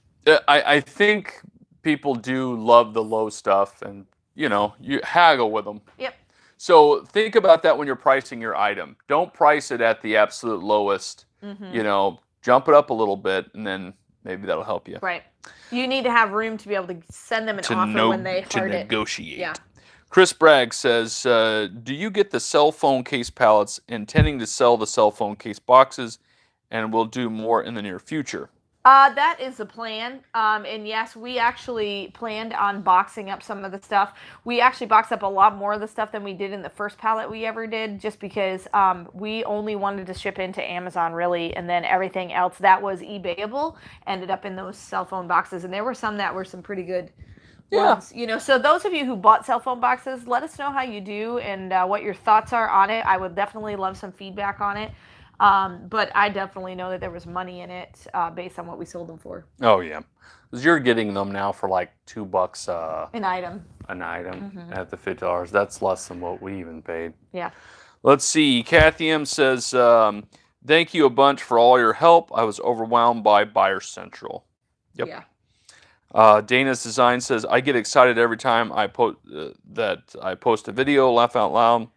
I think people do love the low stuff, and, you haggle with them. Yep. So think about that when you're pricing your item. Don't price it at the absolute lowest. Jump it up a little bit, and then maybe that'll help you. Right. You need to have room to be able to send them an offer when they heart it. To negotiate. Yeah. Chris Bragg says, do you get the cell phone case pallets intending to sell the cell phone case boxes, and will do more in the near future? That is the plan. And yes, we actually planned on boxing up some of the stuff. We actually boxed up a lot more of the stuff than we did in the first pallet we ever did, just because we only wanted to ship into Amazon, really, and then everything else that was eBayable ended up in those cell phone boxes. And there were some that were some pretty good ones. So those of you who bought cell phone boxes, let us know how you do and what your thoughts are on it. I would definitely love some feedback on it. But I definitely know that there was money in it based on what we sold them for. Oh, yeah. Because you're getting them now for like $2 an item. At the $50. That's less than what we even paid. Yeah. Let's see. Kathy M says, thank you a bunch for all your help. I was overwhelmed by Buyer Central. Yep. Yeah. Dana's Design says, I get excited every time I post a video, laugh out loud.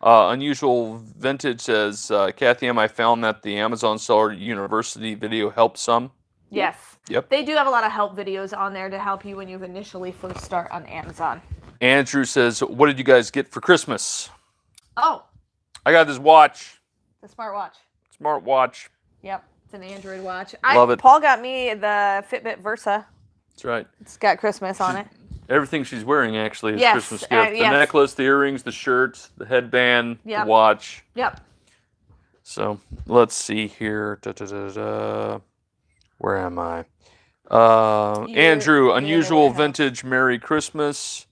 Unusual Vintage says, Kathy M, I found that the Amazon Seller University video helped some. Yes. Yep. They do have a lot of help videos on there to help you when you initially first start on Amazon. Andrew says, what did you guys get for Christmas? Oh. I got this watch. The smartwatch. Smart watch. Yep. It's an Android watch. Love it. Paul got me the Fitbit Versa. That's right. It's got Christmas on it. Everything she's wearing actually is Yes, Christmas gift. The necklace, the earrings, the shirt, the headband, the watch. Yep. So let's see here. Where am I? Andrew, Unusual Vintage, Merry Christmas.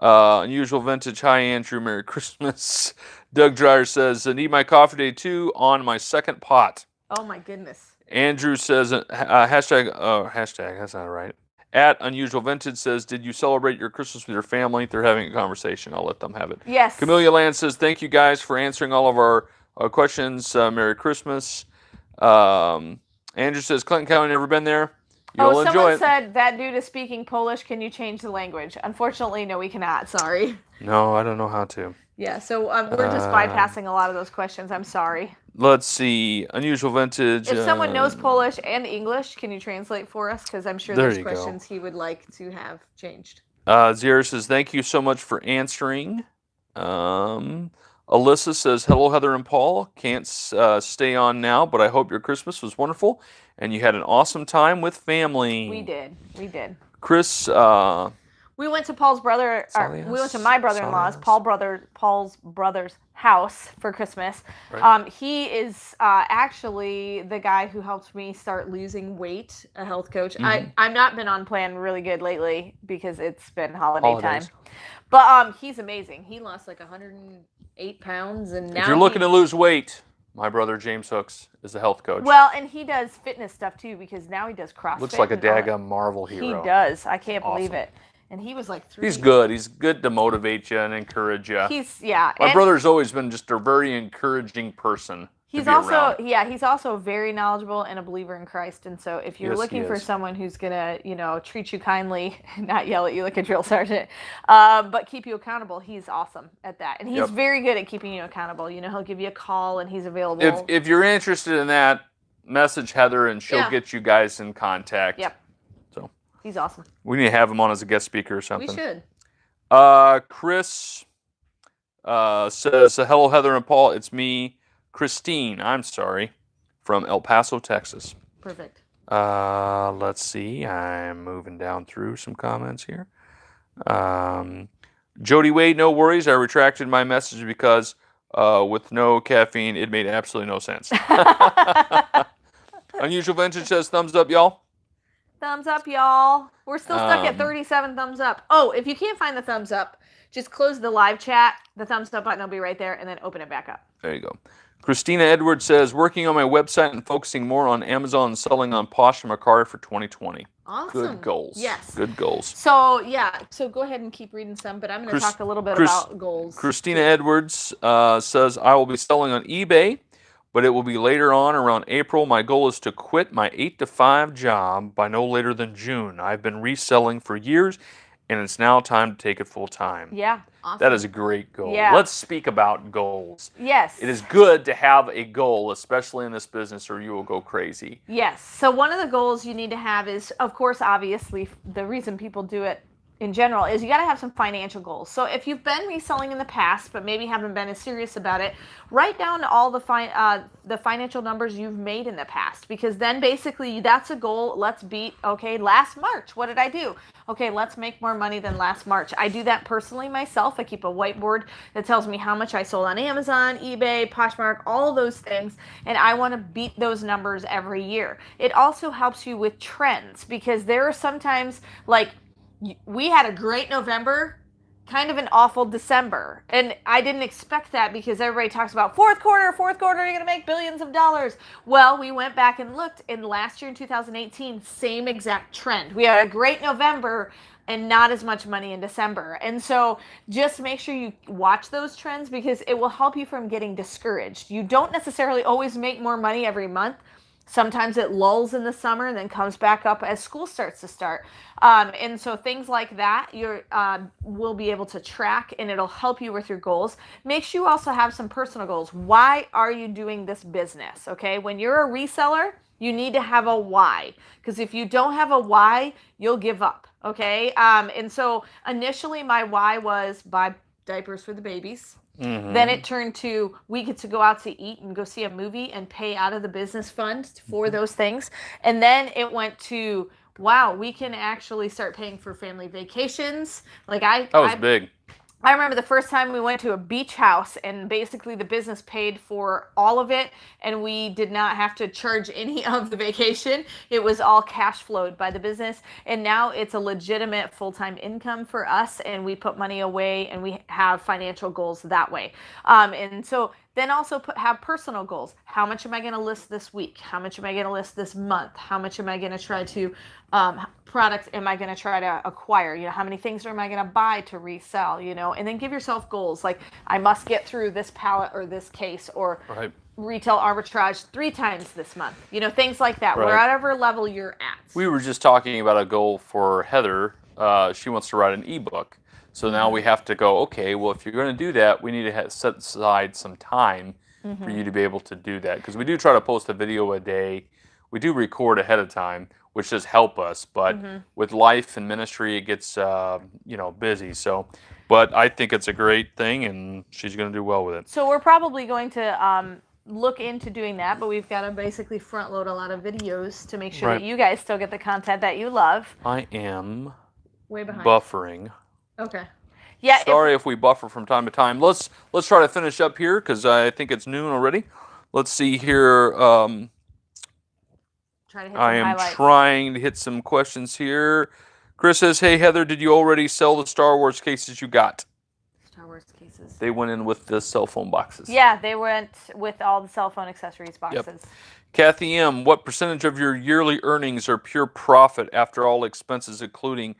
Unusual Vintage, hi Andrew, Merry Christmas. Doug Dreyer says, I need my coffee day too on my second pot. Oh my goodness. Andrew says, hashtag, that's not right. At Unusual Vintage says, did you celebrate your Christmas with your family? They're having a conversation. I'll let them have it. Yes. Camellia Land says, thank you guys for answering all of our questions. Merry Christmas. Andrew says, Clinton County, never been there. You'll enjoy someone it. said that dude is speaking Polish. Can you change the language? Unfortunately, no, we cannot. Sorry. No, I don't know how to. Yeah, so we're just bypassing a lot of those questions. I'm sorry. Let's see. Unusual vintage. If someone knows Polish and English, can you translate for us? Because I'm sure there's questions he would like to have changed. Zira says, thank you so much for answering. Alyssa says, hello, Heather and Paul. Can't stay on now, but I hope your Christmas was wonderful and you had an awesome time with family. We did. We did. Chris, we went to Paul's brother. We went to my brother-in-law's, Paul's brother's house for Christmas. Right. He is actually the guy who helped me start losing weight, a health coach. Mm-hmm. I've not been on plan really good lately because it's been holiday time. But he's amazing. He lost like 108 pounds, and now if you're looking to lose weight, my brother James Hooks is a health coach. Well, and he does fitness stuff too because now he does CrossFit. Looks like a daggum Marvel hero. He does. I can't believe it. And he was like 3. He's good. He's good to motivate you and encourage you. Yeah. My brother's always been just a very encouraging person. He's also he's also very knowledgeable and a believer in Christ. And so if you're looking for someone who's gonna, treat you kindly, not yell at you like a drill sergeant, but keep you accountable, he's awesome at that. And he's very good at keeping you accountable. He'll give you a call and he's available. If you're interested in that, message Heather and she'll get you guys in contact. Yep. He's awesome. We need to have him on as a guest speaker or something. We should. Chris says, hello, Heather and Paul. It's me, Christine, from El Paso, Texas. Perfect. Let's see. I'm moving down through some comments here. Jody Wade, no worries. I retracted my message because with no caffeine, it made absolutely no sense. Unusual Vintage says, thumbs up, y'all. Thumbs up, y'all. We're still stuck at 37 thumbs up. Oh, if you can't find the thumbs up, just close the live chat. The thumbs up button will be right there, and then open it back up. There you go. Christina Edwards says, working on my website and focusing more on Amazon and selling on Posh and Mercari for 2020. Awesome. Good goals. Yes. Good goals. So go ahead and keep reading some, but I'm going to talk a little bit about goals. Christina Edwards says, I will be selling on eBay, but it will be later on around April. My goal is to quit my 8-to-5 job by no later than June. I've been reselling for years, and it's now time to take it full time. Yeah, awesome. That is a great goal. Yeah. Let's speak about goals. Yes. It is good to have a goal, especially in this business, or you will go crazy. Yes. So one of the goals you need to have is, of course, obviously, the reason people do it in general is you got to have some financial goals. So if you've been reselling in the past, but maybe haven't been as serious about it, write down all the financial numbers you've made in the past, because then basically that's a goal. Let's beat, last March, what did I do? Okay, let's make more money than last March. I do that personally myself. I keep a whiteboard that tells me how much I sold on Amazon, eBay, Poshmark, all of those things, and I want to beat those numbers every year. It also helps you with trends, because there are sometimes, like, we had a great November, kind of an awful December. And I didn't expect that because everybody talks about fourth quarter, you're going to make billions of dollars. Well, we went back and looked, and last year in 2018, same exact trend. We had a great November and not as much money in December. And so just make sure you watch those trends, because it will help you from getting discouraged. You don't necessarily always make more money every month. Sometimes it lulls in the summer and then comes back up as school starts to start. And so things like that you will be able to track, and it'll help you with your goals. Make sure you also have some personal goals. Why are you doing this business? Okay, when you're a reseller, you need to have a why, because if you don't have a why, you'll give up. Okay, and so initially my why was buy diapers for the babies. Mm-hmm. Then it turned to, we get to go out to eat and go see a movie and pay out of the business fund for those things. And then it went to, wow, we can actually start paying for family vacations. That was big. I remember the first time we went to a beach house, and basically the business paid for all of it, and we did not have to charge any of the vacation. It was all cash flowed by the business, and now it's a legitimate full-time income for us, and we put money away, and we have financial goals that way. And so then also have personal goals. How much am I going to list this week? How much am I going to list this month? How much am I going to try to products am I going to try to acquire? You know, how many things am I going to buy to resell? You know, and then give yourself goals like I must get through this pallet or this case, or retail arbitrage 3 times this month. You know, things like that. Wherever level you're at. We were just talking about a goal for Heather. She wants to write an ebook. So now we have to go, okay, well, if you're going to do that, we need to set aside some time for you to be able to do that. Because we do try to post a video a day. We do record ahead of time, which does help us. But with life and ministry, it gets, busy. So, but I think it's a great thing, and she's going to do well with it. So we're probably going to look into doing that, but we've got to basically front load a lot of videos to make sure that you guys still get the content that you love. I am way behind. Buffering. Okay. Yeah. Sorry if we buffer from time to time. Let's try to finish up here because I think it's noon already. Let's see here. Trying to hit some questions here. Chris says, "Hey Heather, did you already sell the Star Wars cases you got?" Star Wars cases. They went in with the cell phone boxes. Yeah, they went with all the cell phone accessories boxes. Yep. Kathy M., what percentage of your yearly earnings are pure profit after all expenses, including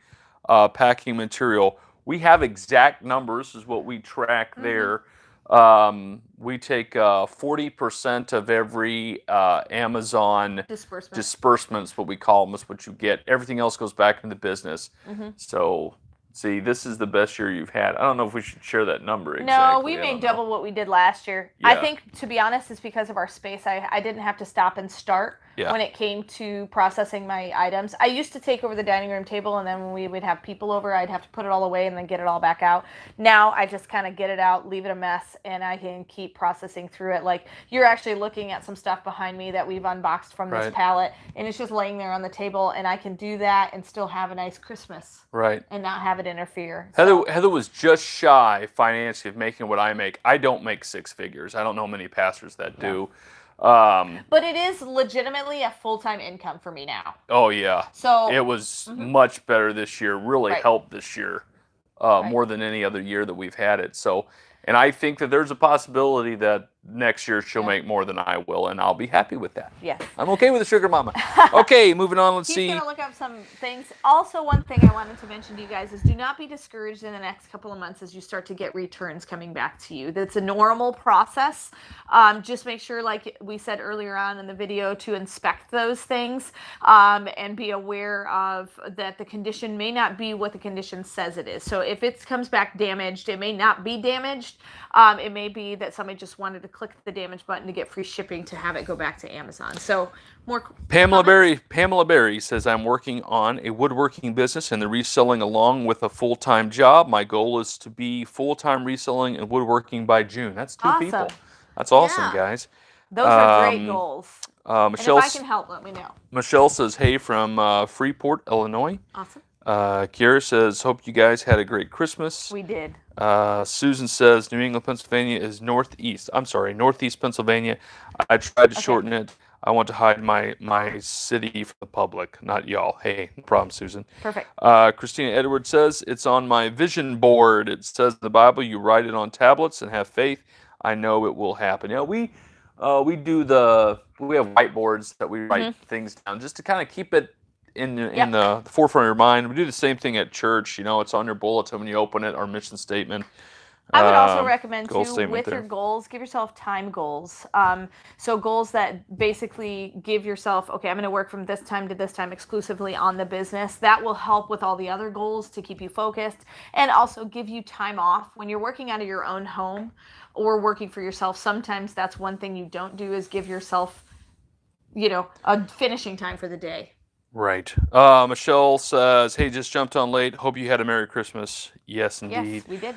packing material? We have exact numbers, is what we track there. We take 40% of every Amazon disbursements, what we call them, is what you get. Everything else goes back into the business. So, see, this is the best year you've had. I don't know if we should share that number exactly. No, we made double what we did last year. Yeah. I think, to be honest, it's because of our space. I didn't have to stop and start when it came to processing my items. I used to take over the dining room table, and then when we would have people over, I'd have to put it all away and then get it all back out. Now I just kind of get it out, leave it a mess, and I can keep processing through it. Like, you're actually looking at some stuff behind me that we've unboxed from this pallet, and it's just laying there on the table, and I can do that and still have a nice Christmas. Right. And not have it interfere. Heather was just shy financially of making what I make. I don't make 6 figures. I don't know many pastors that do. But it is legitimately a full-time income for me now. Oh, yeah. So it was much better this year, really helped this year, more than any other year that we've had it. So, and I think that there's a possibility that next year she'll make more than I will, and I'll be happy with that. Yes. I'm okay with the sugar mama. Okay, moving on. Let's see. He's going to look up some things. Also, one thing I wanted to mention to you guys is do not be discouraged in the next couple of months as you start to get returns coming back to you. That's a normal process. Just make sure, like we said earlier on in the video, to inspect those things and be aware of that the condition may not be what the condition says it is. So if it comes back damaged, it may not be damaged. It may be that somebody just wanted to click the damage button to get free shipping to have it go back to Amazon. So more Pamela Berry says, I'm working on a woodworking business and the reselling along with a full-time job. My goal is to be full-time reselling and woodworking by June. That's 2 people. That's awesome, guys. Those are great goals. Michelle, and if I can help, let me know. Michelle says, hey, from Freeport, Illinois. Awesome. Kiera says, hope you guys had a great Christmas. We did. Susan says, New England, Pennsylvania is northeast. I'm sorry, northeast Pennsylvania. I tried to shorten it. I want to hide my city from the public, not y'all. Hey, no problem, Susan. Perfect. Christina Edwards says, it's on my vision board. It says in the Bible, you write it on tablets and have faith. I know it will happen. Yeah, we have whiteboards that we write things down just to kind of keep it in the forefront of your mind. We do the same thing at church. You know, it's on your bulletin when you open it, our mission statement. I would also recommend, too, with your goals, give yourself time goals. So goals that basically give yourself, okay, I'm going to work from this time to this time exclusively on the business. That will help with all the other goals to keep you focused and also give you time off. When you're working out of your own home or working for yourself, sometimes that's one thing you don't do is give yourself, a finishing time for the day. Right. Michelle says, hey, just jumped on late. Hope you had a Merry Christmas. Yes, indeed. Yes, we did.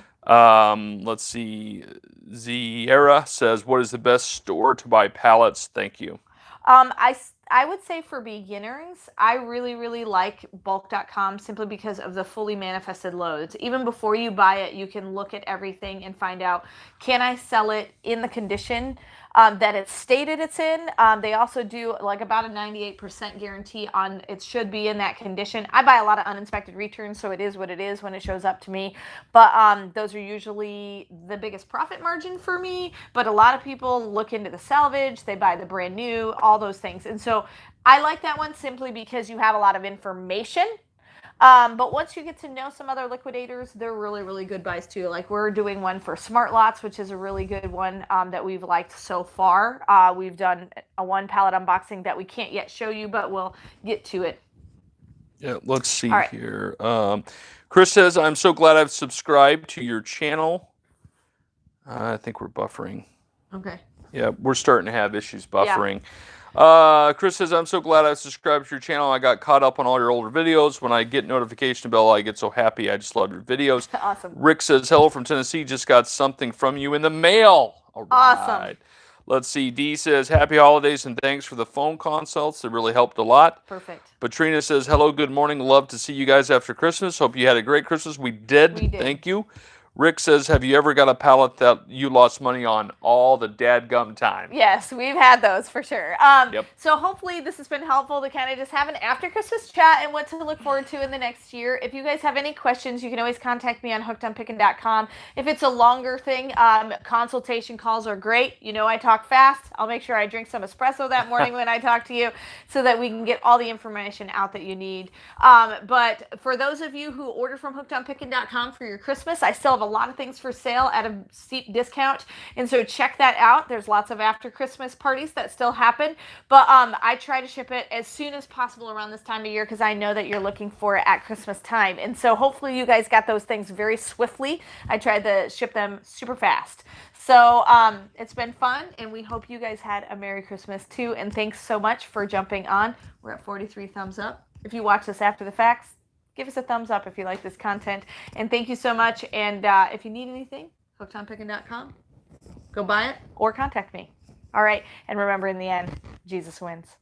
Let's see. Ziera says, what is the best store to buy pallets? Thank you. I would say for beginners, I really, really like Bulq.com simply because of the fully manifested loads. Even before you buy it, you can look at everything and find out, can I sell it in the condition that it's stated it's in. They also do like about a 98% guarantee on it should be in that condition. I buy a lot of uninspected returns, so it is what it is when it shows up to me. But those are usually the biggest profit margin for me. But a lot of people look into the salvage, they buy the brand new, all those things. And so I like that one simply because you have a lot of information. But once you get to know some other liquidators, they're really, really good buys too. Like we're doing one for Smart Lots, which is a really good one that we've liked so far. We've done a one pallet unboxing that we can't yet show you, but we'll get to it. Yeah, let's see here. Chris says, I'm so glad I've subscribed to your channel. I think we're buffering. Okay. Yeah, we're starting to have issues buffering. Yeah. Chris says, I'm so glad I subscribed to your channel. I got caught up on all your older videos. When I get notification bell, I get so happy. I just love your videos. Awesome. Rick says, hello from Tennessee. Just got something from you in the mail. All right. Awesome. Let's see. Dee says, happy holidays and thanks for the phone consults. They really helped a lot. Perfect. Patrina says, hello, good morning. Love to see you guys after Christmas. Hope you had a great Christmas. We did. Thank you. Rick says, have you ever got a pallet that you lost money on all the dadgum time? Yes, we've had those for sure. Yep. So hopefully this has been helpful to kind of just have an after Christmas chat and what to look forward to in the next year. If you guys have any questions, you can always contact me on hookedonpickin.com. If it's a longer thing, consultation calls are great. You know I talk fast. I'll make sure I drink some espresso that morning when I talk to you so that we can get all the information out that you need. But for those of you who order from hookedonpickin.com for your Christmas, I still have a lot of things for sale at a steep discount, and so check that out. There's lots of after Christmas parties that still happen, but I try to ship it as soon as possible around this time of year because I know that you're looking for it at Christmas time, and so hopefully you guys got those things very swiftly. I tried to ship them super fast. So it's been fun, and we hope you guys had a Merry Christmas too, and thanks so much for jumping on. We're at 43 thumbs up. If you watch this after the facts, give us a thumbs up if you like this content. And thank you so much. And if you need anything, hookedonpickin.com. Go buy it or contact me. All right. And remember, in the end, Jesus wins.